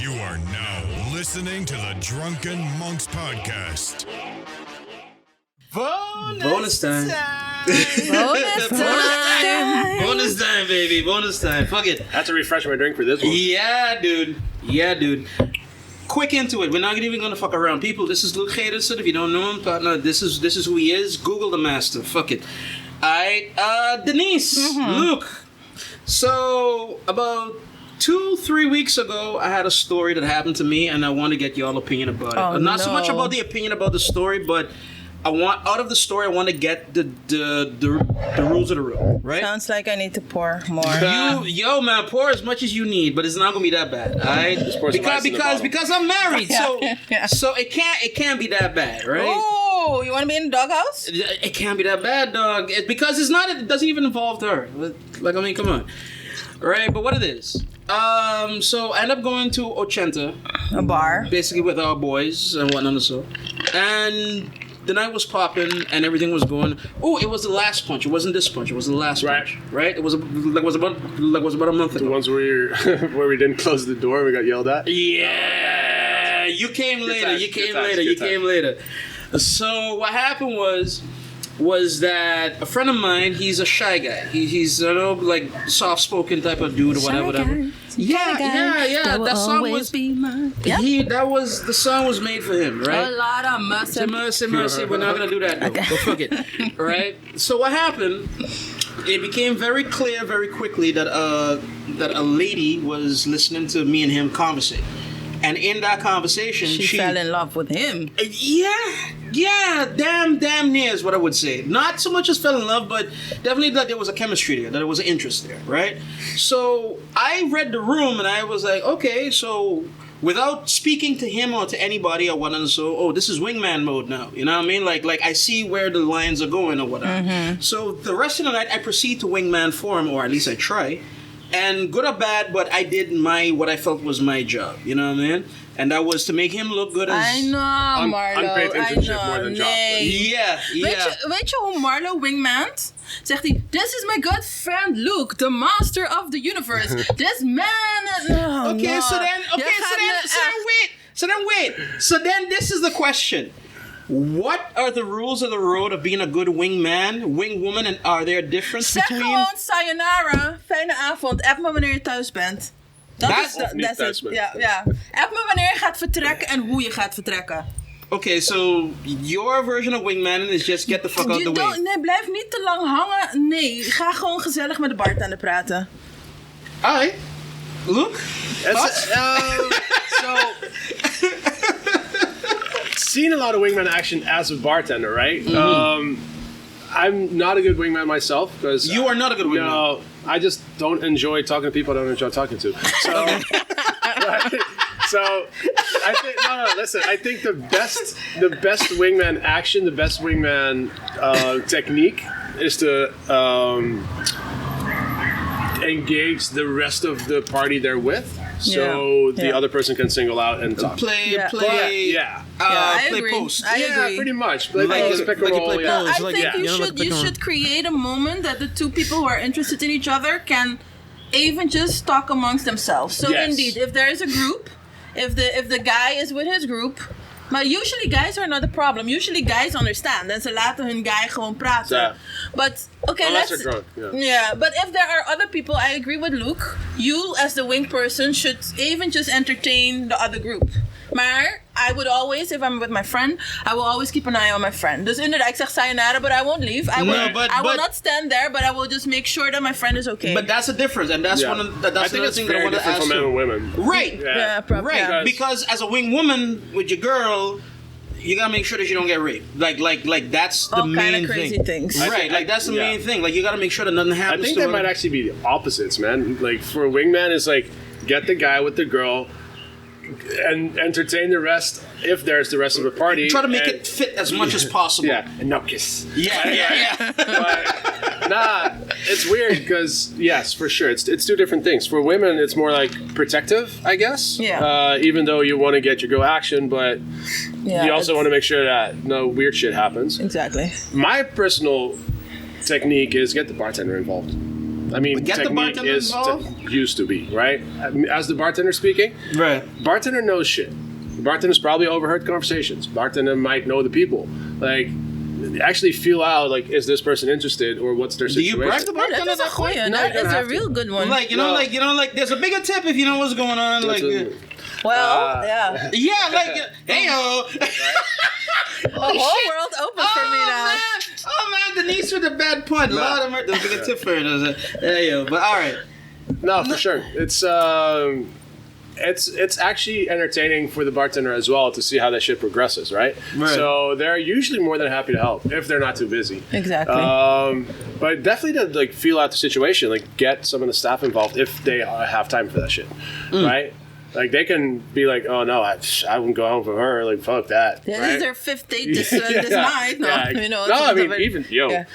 You are now listening to the Drunken Monks Podcast. Bonus time. Bonus time, baby. Bonus time. Fuck it. I have to refresh my drink for this one. Yeah, dude. Quick into it. We're not even gonna fuck around. People, this is Luuk Gerritsen. If you don't know him, partner, this is who he is. Google the master. Fuck it. Denise, Luuk. So, about 2-3 weeks ago, I had a story that happened to me, and I want to get y'all opinion about it. Not so much about the opinion about the story, but I want out of the story. I want to get the rules of the road, right? Sounds like I need to pour more. Man, pour as much as you need, but it's not gonna be that bad, all right? Because I'm married, so it can't be that bad, right? Oh, you want to be in the doghouse? It can't be that bad, dog. Because it's not. It doesn't even involve her. Like, I mean, come on, right? But what it is. So I end up going to Ochenta, A bar. basically with our boys and whatnot and so, and the night was popping and everything was going. Oh, it was the last punch. It wasn't this punch. It was the last punch. Right? It was about a month ago. The ones where we didn't close the door, we got yelled at. Yeah, you came later. You came later. So what happened was that a friend of mine, he's a shy guy. He's like soft-spoken type of dude or whatever. Yeah. That song was the song was made for him, right? A lot of Mercy. We're not gonna do that. No. Go fuck it. Right? So what happened? It became very clear very quickly that a lady was listening to me and him conversate. And in that conversation, she fell in love with him. Yeah, damn near is what I would say. Not so much as fell in love, but definitely that there was a chemistry there, that there was an interest there, right? So I read the room and I was like, okay, so without speaking to him or to anybody or whatnot, so this is Wingman mode now, you know what I mean? Like I see where the lines are going or whatnot. Mm-hmm. So the rest of the night I proceed to Wingman for him, or at least I try. And good or bad, but I did what I felt was my job. You know what I mean? And that was to make him look good as... I know, Marlo. Unpaid internship more than job. Yeah. Weet je hoe Marlo Wingman zegt hij, this is my good friend Luuk, the master of the universe. This man... So then this is the question. What are the rules of the road of being a good wingman, wingwoman, and are there a difference Zeg between... gewoon sayonara, fijne avond, app me wanneer je thuis bent. Dat is het. Ja. App me wanneer je gaat vertrekken en hoe je gaat vertrekken. Okay, so your version of wingman is just get the fuck out the way. Nee, blijf niet te lang hangen. Nee, ga gewoon gezellig met de bartender praten. Alright. Luuk? Seen a lot of wingman action as a bartender, right? Mm-hmm. I'm not a good wingman myself because you are not a good wingman. No, I just don't enjoy talking to people I don't enjoy talking to. So, so I think listen. I think the best wingman action, the best wingman technique is to engage the rest of the party they're with. So the other person can single out and talk. Play I agree. Post. I agree. Pretty much. Play post, pick and roll. I think you should create a moment that the two people who are interested in each other can even just talk amongst themselves. So indeed, if there is a group, if the guy is with his group, maar usually guys are not the problem. Usually guys understand en ze laten hun guy gewoon praten. Yeah. But unless they're drunk. Yeah, but if there are other people, I agree with Luuk. You as the wing person should even just entertain the other group. Maar I would always, if I'm with my friend, I will always keep an eye on my friend. Dus inderdaad, ik zeg sayonara, but I won't leave. I will not stand there, but I will just make sure that my friend is okay. But that's the difference, and that's that's the thing that I want to ask for men and women. Right. Probably. Right. Because as a wing woman with your girl, you gotta make sure that you don't get raped. Like that's the main thing. All kind of crazy things. Right. Like that's the main thing. Like you gotta make sure that nothing happens. I think that might actually be the opposites, man. Like for a wingman, it's like get the guy with the girl. And entertain the rest if there's the rest of the party. Try to make it fit as much as possible. Yeah, and no kiss. Yeah. But, it's weird because, yes, for sure, it's two different things. For women, it's more like protective, I guess. Yeah. Even though you want to get your go action, but you also want to make sure that no weird shit happens. Exactly. My personal technique is get the bartender involved. I mean, Get the technique bartender involved? used to be, right? As the bartender speaking, Right. bartender knows shit. The bartender's probably overheard conversations. Bartender might know the people. Like, actually feel out, like, is this person interested or what's their situation? Do you brag the bartender That is a that way? goeie. That is a real good one. Like, you know, like, there's a bigger tip if you know what's going on. Like, Well, yeah. yeah, like, hey, yo. The whole world opens for me now. Man. Oh, man, Denise with a bad pun. Lord of mercy. There's a bigger tip for it. Hey, yo. But, all right. No, for sure. It's actually entertaining for the bartender as well to see how that shit progresses, right? So they're usually more than happy to help if they're not too busy. Exactly. But definitely to like feel out the situation, like get some of the staff involved if they have time for that shit, right? Like they can be like, oh no, I wouldn't go home for her. Like fuck that. Yeah, right? this is their 5th date this night. No, you know. No, I mean even Yeah.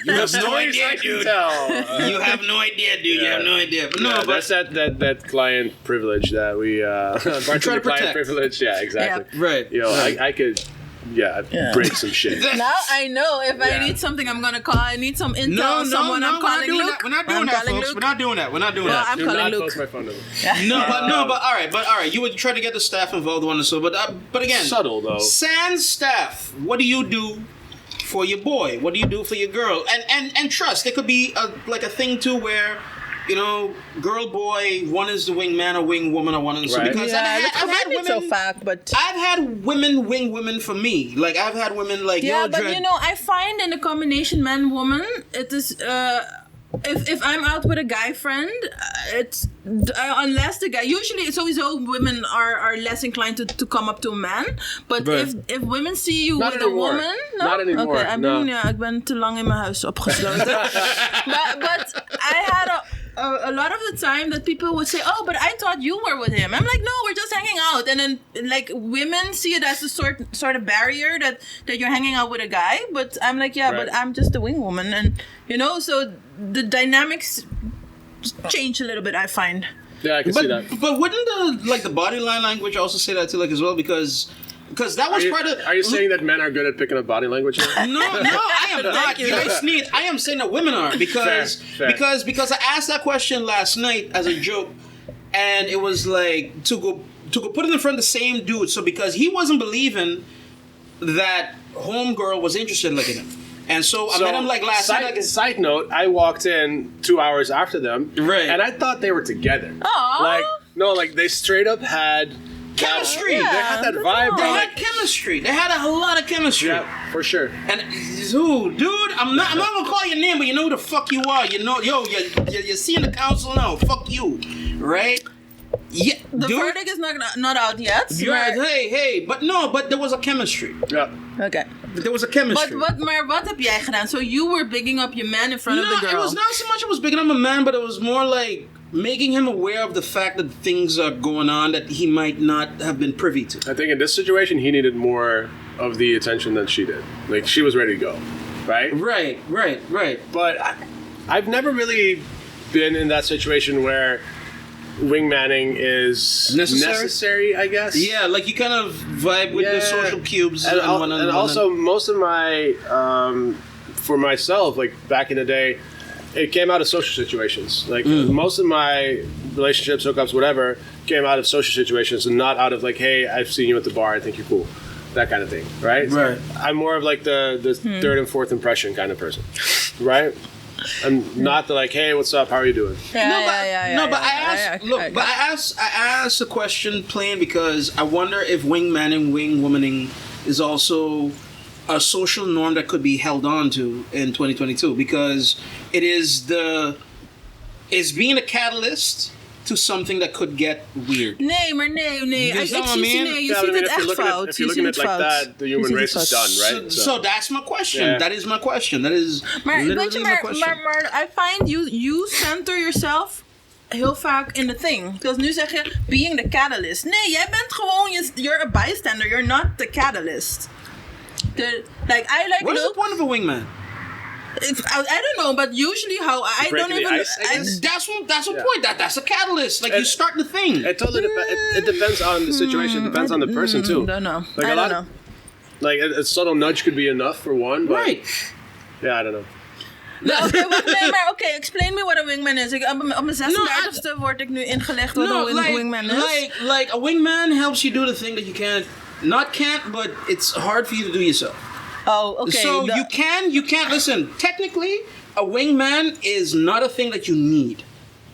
You have no idea, dude. You have no idea, dude. You have no idea. But no, that's that client privilege that we bartender client privilege. Yeah, exactly. Yeah. Right. You know, I could break some shit. Now I know if I need something, I'm gonna call. I need some intel on someone. I'm calling Luuk. We're not doing that, folks. We're not doing that. Well, I'm Do calling not Luuk. post my phone number. But all right. You would try to get the staff involved on the show, but again, Subtle though. sans staff, what do you do for your boy? What do you do for your girl? And trust, there could be a thing too where, you know, girl, boy, one is the wingman or wingwoman or one is Right. because Yeah, I've had not so women. fact, but I've had women wing women for me. Like I've had women like yeah, yo, but Dred, you know, I find in the combination man woman, it is if I'm out with a guy friend, it's unless the guy usually it's always women are less inclined to come up to a man, but if women see you Not with anymore. a woman, no? Not anymore, Okay, ik ben te lang in mijn huis opgesloten. but I had a lot of the time that people would say, oh, but I thought you were with him. I'm like, no, we're just hanging out. And then like women see it as a sort of barrier that you're hanging out with a guy. But I'm like, yeah, but I'm just a wing woman. And, you know, so the dynamics change a little bit, I find. Yeah, I can see that. But wouldn't the body line language also say that too, like as well? Because that was part of. Are you saying that men are good at picking up body language? No, I am not. You guys need. I am saying that women are because I asked that question last night as a joke, and it was like to go put it in front of the same dude. So because he wasn't believing that homegirl was interested in looking at him. And so I met him like last night. Side note, I walked in 2 hours after them, Right. and I thought they were together. Aww. Like they straight up had Chemistry. They had that vibe. They bro. had chemistry. They had a lot of chemistry. Yeah, for sure. And dude, I'm not gonna call your name, but you know who the fuck you are. You know, you're seeing the council now. Fuck you, right? Yeah, The verdict is not out yet. Hey, but there was a chemistry. Yeah. Okay. There was a chemistry. Maar wat heb jij gedaan? So you were bigging up your man in front of the girl. It was not so much it was bigging up a man, but it was more like making him aware of the fact that things are going on that he might not have been privy to. I think in this situation, he needed more of the attention than she did. Like, she was ready to go, right? Right. But I've never really been in that situation where wingmanning is necessary, I guess. Yeah, like you kind of vibe with the social cubes. And also, most of my, for myself, like back in the day, it came out of social situations. Like most of my relationships, hookups, whatever, came out of social situations and not out of like, hey, I've seen you at the bar, I think you're cool. That kind of thing, right? Right. I'm more of like the third and fourth impression kind of person, right? I'm not the like, hey, what's up? How are you doing? But I asked the question plain because I wonder if wingmanning, wingwomaning is also a social norm that could be held on to in 2022 because it's being a catalyst to something that could get weird. Nee. You know what I mean? Je ziet het echt fout. If you're looking at it like that, the human race is done, right? So that's my question. Yeah. That is my question. That is literally my question. Maar I find you center yourself heel vaak in the thing. Dus nu zeg je, being the catalyst. Nee, jij bent gewoon, you're a bystander. You're not the catalyst. What is the point of a wingman? I don't know, but usually how I Breaking don't even. the ice, I guess? That's a point. That's a catalyst. Like you start the thing. It totally it depends on the situation. It depends on the person too. Don't know. Like I don't know. Like a subtle nudge could be enough for one, but Right. yeah, I don't know. Oké, explain me what a wingman is. Op mijn 36e word ik nu ingelicht wat een wingman is. Like a wingman helps you do the thing that you can't, but it's hard for you to do yourself. Oh, okay. So you can't listen. Technically, a wingman is not a thing that you need.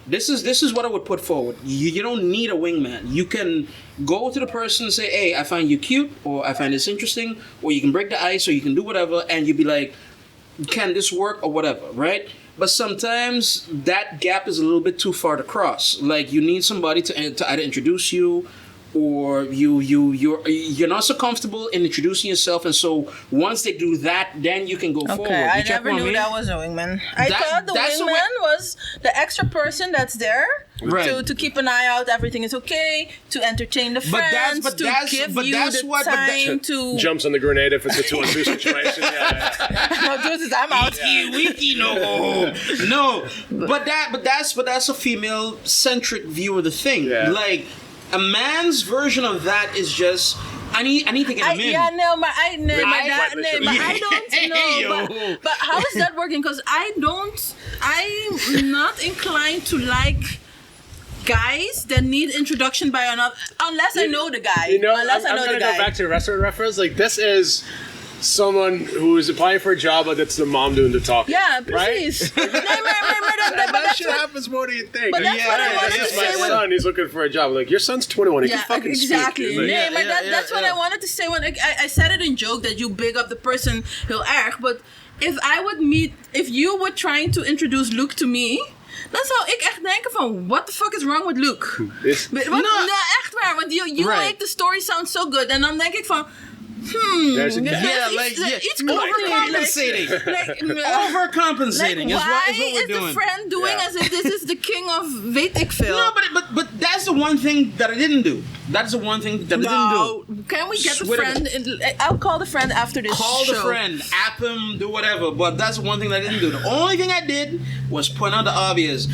This is what I would put forward. You don't need a wingman. You can go to the person and say, hey, I find you cute, or I find this interesting, or you can break the ice, or you can do whatever, and you'd be like, can this work, or whatever, right? But sometimes that gap is a little bit too far to cross. Like, you need somebody to either introduce you, or you're not so comfortable in introducing yourself, and so once they do that, then you can go forward. I never knew that was a wingman. I thought the wingman was the extra person that's there to keep an eye out. Everything is okay, to entertain the friends, to give you the time to jumps on the grenade if it's a 2-on-2 situation. No, dude, I'm out. No, but that's a female centric view of the thing. Yeah. Like, a man's version of that is just, I need to get him in. Yeah, no, but I don't know. But how is that working? Because I'm not inclined to like guys that need introduction by another, unless I know the guy. I'm going to go back to the restaurant reference. Like, this is someone who is applying for a job, but it's the mom doing the talking. Yeah, precies. Right? That shit happens more than you think. But that's what I wanted to say. My son, he's looking for a job. Like, your son's 21. He can fucking exactly. speak. Like, that's what I wanted to say. When I said it in joke that you big up the person heel erg, but if you were trying to introduce Luuk to me, dan zou ik echt denken van, what the fuck is wrong with Luuk? Echt waar, want you make the story sound so good. En dan denk ik van, it's overcompensating. Overcompensating is what we're doing. Why is the friend doing as if this is the king of weet ik veel? No, but that's the one thing that I didn't do. That's the one thing that I didn't do. Can we get the friend? I'll call the friend after this Call show. the friend, app him, do whatever. But that's the one thing that I didn't do. The only thing I did was point out the obvious.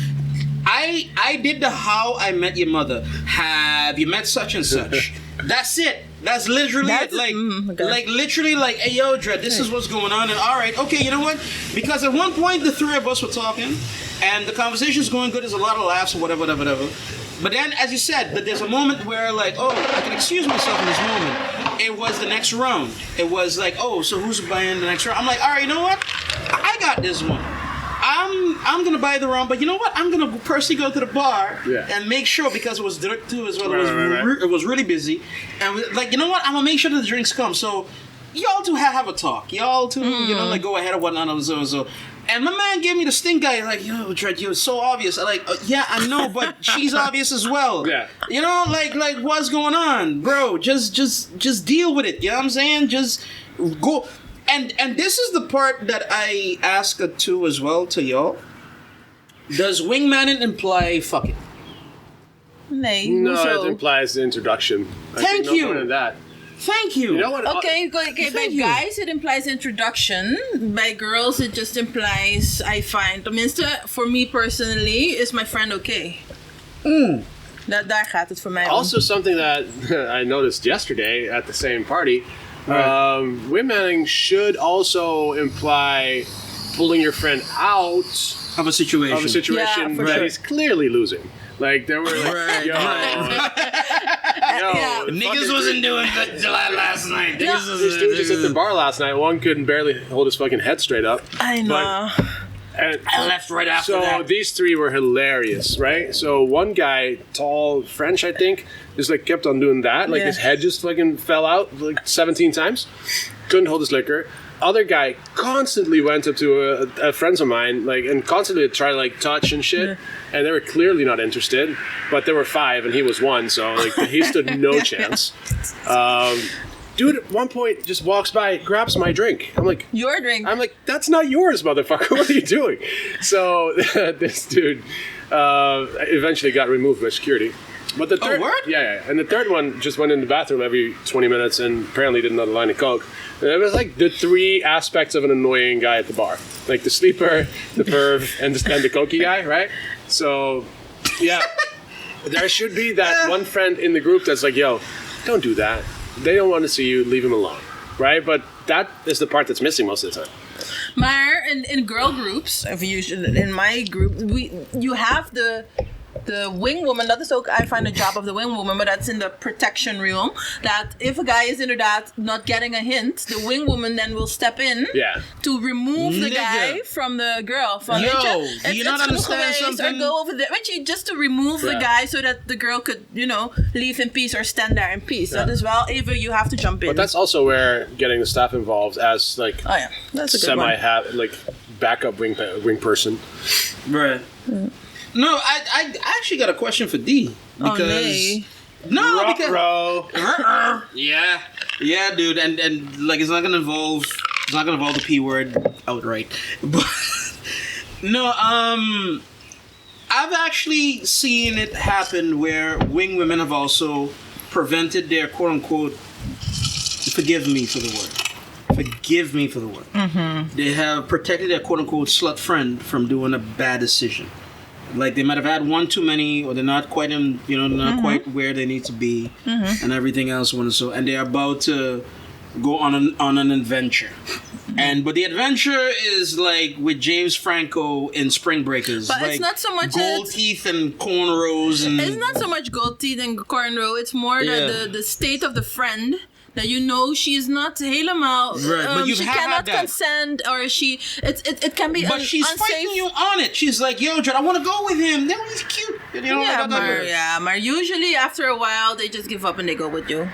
I did the how I met your mother. Have you met such and such? That's it. That's literally it. Like literally, like, hey, yo, Dred, this is what's going on. And all right, okay, you know what? Because at one point, the three of us were talking, and the conversation's going good. There's a lot of laughs and whatever. But then, as you said, that there's a moment where, like, oh, I can excuse myself in this moment. It was the next round. It was like, oh, so who's buying the next round? I'm like, all right, you know what? I got this one. I'm gonna buy the round, but you know what? I'm gonna personally go to the bar and make sure, because it was direct too as well. It was really busy, and like, you know what? I'm gonna make sure that the drinks come. So y'all two have a talk. Y'all two, like, go ahead or whatnot. So. And my man gave me the stink eye, like, yo, Dred, you're so obvious. I'm like, yeah, I know, but she's obvious as well. Yeah. You know, like what's going on, bro? Just deal with it. You know what I'm saying? Just go. And this is the part that I ask too as well to y'all. Does wingmaning imply fucking? No, it implies the introduction. Thank you. No more than that. Thank you. You know what? Okay. By guys, it implies introduction. By girls, it just implies, I find, tenminste, for me personally, is my friend okay? Daar gaat het voor mij om. Also, something that I noticed yesterday at the same party. Wingmanning should also imply pulling your friend out of a situation that he's clearly losing. Like, there were like, niggas wasn't doing good last night. These dudes just at the bar last night. One couldn't barely hold his fucking head straight up. I know. And I left right after that. So these three were hilarious, right? So one guy, tall, French, I think, just like kept on doing that. Like his head just fucking fell out like 17 times. Couldn't hold his liquor. Other guy constantly went up to a friends of mine, like, and constantly tried to like touch and shit. And they were clearly not interested. But there were 5 and he was 1, so like he stood no chance. Dude at one point just walks by, grabs my drink. I'm like, your drink? I'm like, that's not yours, motherfucker. What are you doing? So this dude eventually got removed by security. But the third, and the third one just went in the bathroom every 20 minutes and apparently did another line of coke. And it was like the 3 aspects of an annoying guy at the bar, like the sleeper, the perv, and the cokey guy, right? So, yeah, there should be that one friend in the group that's like, yo, don't do that. They don't want to see you, leave him alone, right? But that is the part that's missing most of the time. Maar in girl groups, in my group, you have the wingwoman. Dat is ook, I find the job of the wingwoman, but that's in the protection realm. That if a guy is inderdaad not getting a hint, the wingwoman then will step in to remove the guy from the girl. Van, Yo, weet je, do you not understand something? Or go over there, weet je, just to remove the guy so that the girl could, leave in peace or stand there in peace. That is well, even you have to jump in. But that's also where getting the staff involved as like that's a good one. like backup wing person. Right. No, I actually got a question for D. Because yeah, dude, and like it's not gonna involve the P word outright. But no, I've actually seen it happen where wing women have also prevented their quote unquote, forgive me for the word. Mm-hmm. They have protected their quote unquote slut friend from doing a bad decision. Like they might have had one too many, or they're not quite in, not quite where they need to be, and everything else. And they're about to go on an adventure, but the adventure is like with James Franco in Spring Breakers. But like it's not so much gold teeth and cornrows, and it's not so much gold teeth and cornrow. It's more the state of the friend. That she's not helemaal. Right, but she cannot consent, or it can be. But she's unsafe. fighting you on it. She's like, "Yo, Jed, I want to go with him. That was cute." Maar usually after a while they just give up and they go with you.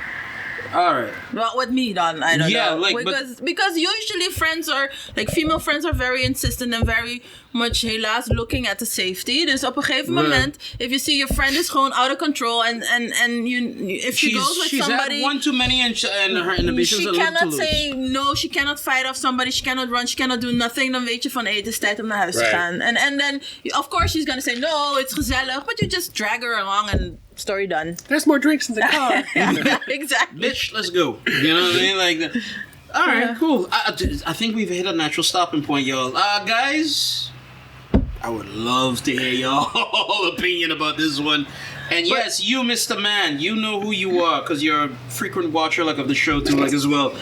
All right. Well, with me, Don, I don't know. Like, because usually friends are like female friends are very insistent and very much helaas looking at the safety. Dus op een gegeven moment, if you see your friend is gewoon out of control and if she goes with somebody, she's had one too many and her inhibitions are she cannot to say no. She cannot fight off somebody. She cannot run. She cannot do nothing. Dan weet je van, het is tijd om naar huis te gaan. And then of course she's gonna say no, it's gezellig, but you just drag her along and. Story done. There's more drinks in the car. Yeah, exactly. Bitch, let's go. You know what I mean? Like, all right, cool. I think we've hit a natural stopping point, y'all. Guys, I would love to hear y'all opinion about this one. And yes, you, Mr. Man, you know who you are because you're a frequent watcher of the show too, as well.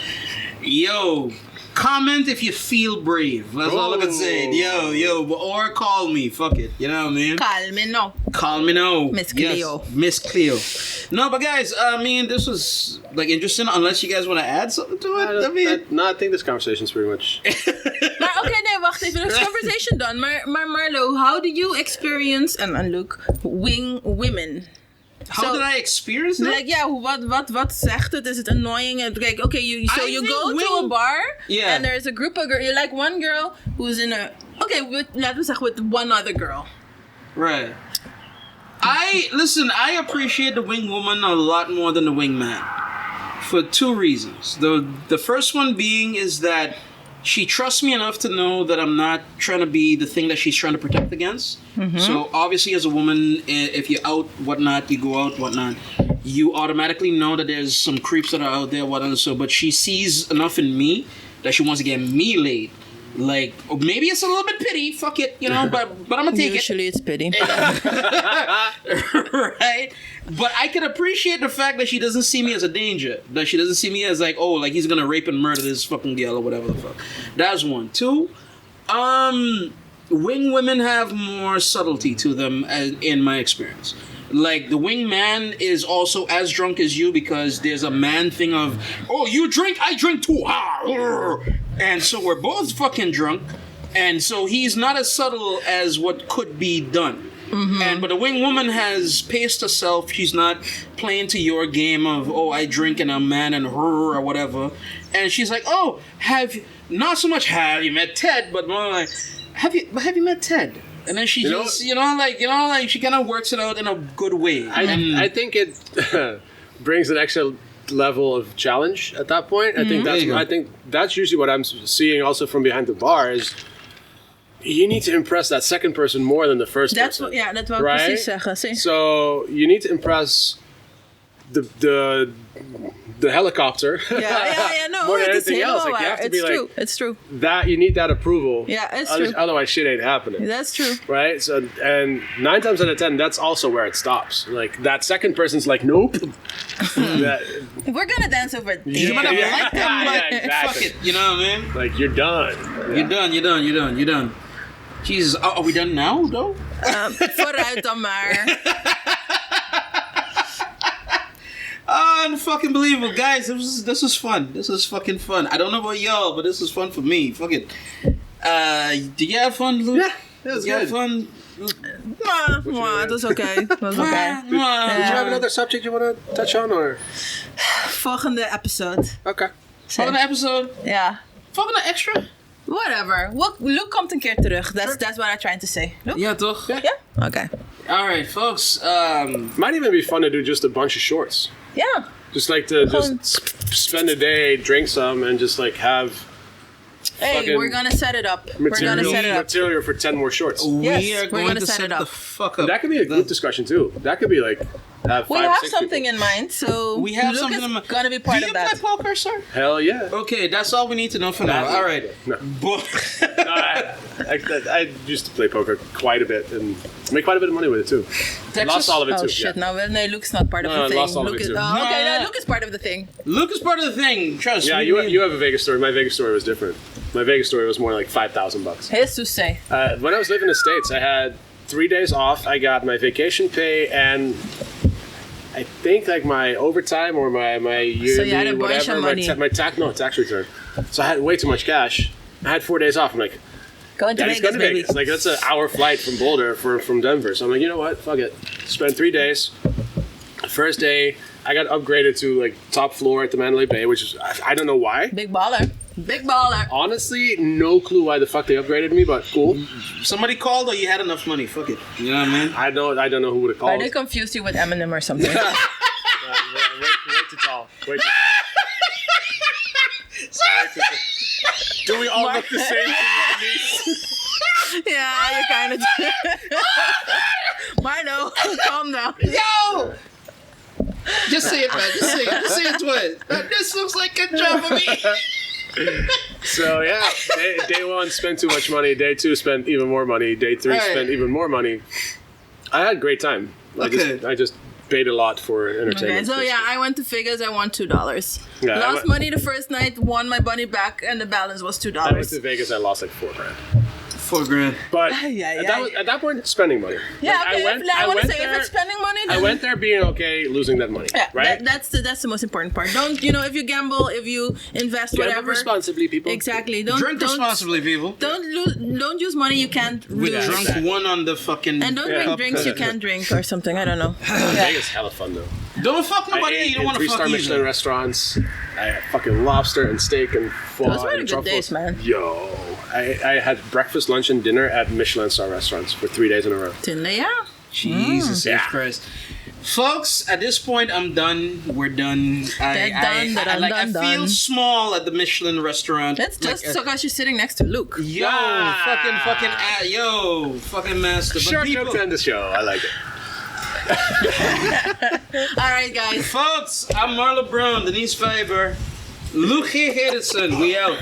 Yo. Comment if you feel brave. That's all I can say. Yo, or call me. Fuck it. You know what I mean? Call me no. Miss Cleo. Yes, Miss Cleo. No, but guys, I mean, this was interesting. Unless you guys want to add something to it. I think this conversation's pretty much. Maar oké, nee, wacht even. This conversation done. Maar Marlo, how do you experience and Luuk wing women? How did I experience that? Like, yeah, wat zegt het? Is it annoying? Like, okay, you go to a bar and there's a group of girls. You like one girl who's in a... Okay, laten we zeggen with one other girl. Right. I appreciate the wing woman a lot more than the wingman. For two reasons. The first one being is that she trusts me enough to know that I'm not trying to be the thing that she's trying to protect against. Mm-hmm. So obviously as a woman, if you're out, whatnot, you go out, whatnot, you automatically know that there's some creeps that are out there, whatnot. So, but she sees enough in me that she wants to get me laid. Like, maybe it's a little bit pity, fuck it, but I'm gonna take Usually it's pity. Right? But I can appreciate the fact that she doesn't see me as a danger. That she doesn't see me as like, oh, like he's gonna rape and murder this fucking girl or whatever the fuck. That's one. Two, wing women have more subtlety to them in my experience. Like, the wingman is also as drunk as you because there's a man thing of, oh, you drink, I drink too. And so we're both fucking drunk. And so he's not as subtle as what could be done. Mm-hmm. But the wing woman has paced herself. She's not playing to your game of, oh, I drink and I'm man and her or whatever. And she's like, oh, not so much have you met Ted, but more like, have you met Ted? And then she she kind of works it out in a good way. I think it brings an extra level of challenge at that point. Mm-hmm. I think that's usually what I'm seeing also from behind the bar is you need to impress that second person more than the first person. That's what I precies zeggen. See? So you need to impress the helicopter. No, more than anything else. Like, you have to be like, it's true. That you need that approval. Yeah, it's true. Otherwise, shit ain't happening. That's true. Right. So, and 9 times out of 10, that's also where it stops. Like that second person's like, nope, We're gonna dance over there. You might have liked them, but exactly. fuck it. You know what I mean? Like, you're done. You're done. Jesus, are we done now, though? Vooruit dan maar. Unfucking-believable. Guys, this was fun. This was fucking fun. I don't know about y'all, but this was fun for me. Fuck it. Did you have fun, Luke? Yeah, it was you had good. fun? Het was oké. Het was oké. Did you have another subject you want to touch on, or? Volgende episode. Okay. Volgende episode? Ja. Volgende extra? Whatever. Luke komt een keer terug. That's what I'm trying to say. Luke? Ja, toch? Ja? Oké. Alright, folks. Might even be fun to do just a bunch of shorts. Ja. Just like to spend a day, drink some, and just like have. Hey, we're gonna set it up. Material for 10 more shorts. Yes, we are going to set the fuck up. That could be a group discussion too. That could be like have we 5 have 6 something people. in mind, so We have Luke something is in mind. gonna be part Do of you that. play poker, sir? Hell yeah. Okay, that's all we need to know for now. All right. No. Boy. I used to play poker quite a bit and make quite a bit of money with it too. Lost all of it Oh too. shit! Yeah. No, Luke's not part of No, the I thing. lost all of Luke it is, too. okay, Nah. no, Luke is part of the thing. Luke is part of the thing. Trust Yeah, me. you have a Vegas story. My Vegas story was different. My Vegas story was more like $5,000. Jesus say. When I was living in the States, I had 3 days off. I got my vacation pay and I think like my overtime or my yearly So you had a bunch whatever. of money. My tax return. So I had way too much cash. I had 4 days off. I'm like, Going to Daddy's Vegas, going to baby. Vegas. Like that's an hour flight from Boulder from Denver. So I'm like, you know what? Fuck it. Spend 3 days. First day, I got upgraded to like top floor at the Mandalay Bay, which is I don't know why. Big baller. Big baller. Honestly, no clue why the fuck they upgraded me, but cool. Somebody called or you had enough money. Fuck it. You know what I mean? I don't know who would have Are called. they confused you with Eminem or something? Way too tall. Way too tall. Do we all look the same to you? Yeah, you kind of do. Marno, calm down. Yo! Just say it, man. Just say it. Just say it twice. This looks like a job for me. So yeah, day 1 spent too much money. Day 2 spent even more money. Day 3 Right. spent even more money. I had a great time. I just paid a lot for entertainment. Okay, so yeah, I went to Vegas. I won $2. Yeah, Lost money the first night, won my money back, and the balance was $2. I went to Vegas. I lost like $4,000. $4,000. But Yeah. at that point, spending money. Yeah, Like, okay. I want to say if it's spending money, then I went there being okay, losing that money. yeah, right? that's the most important part. Don't if you gamble, if you invest, Gamble whatever. responsibly, people. Exactly. Drink responsibly, people. Don't use money you can't We lose. drunk one on the fucking... And don't drink drinks you can't drink or something. I don't know. Vegas hella fun though. Don't fuck I nobody ate you don't in want to fuck 3-star Michelin either. restaurants. I had fucking lobster and steak and foie Those were the and good days, truffles. man. Yo, I had breakfast, lunch, and dinner at Michelin star restaurants for 3 days in a row. Yeah. Jesus Yeah. Christ. Folks, at this point, I'm done. We're done. I feel small at the Michelin restaurant. That's just because you're sitting next to Luke. Yo, fucking master. But Short people, note to end the show. I like it. All right, guys. folks, I'm Marlo Brown, Denise Fiber, Luuk Gerritsen. We out.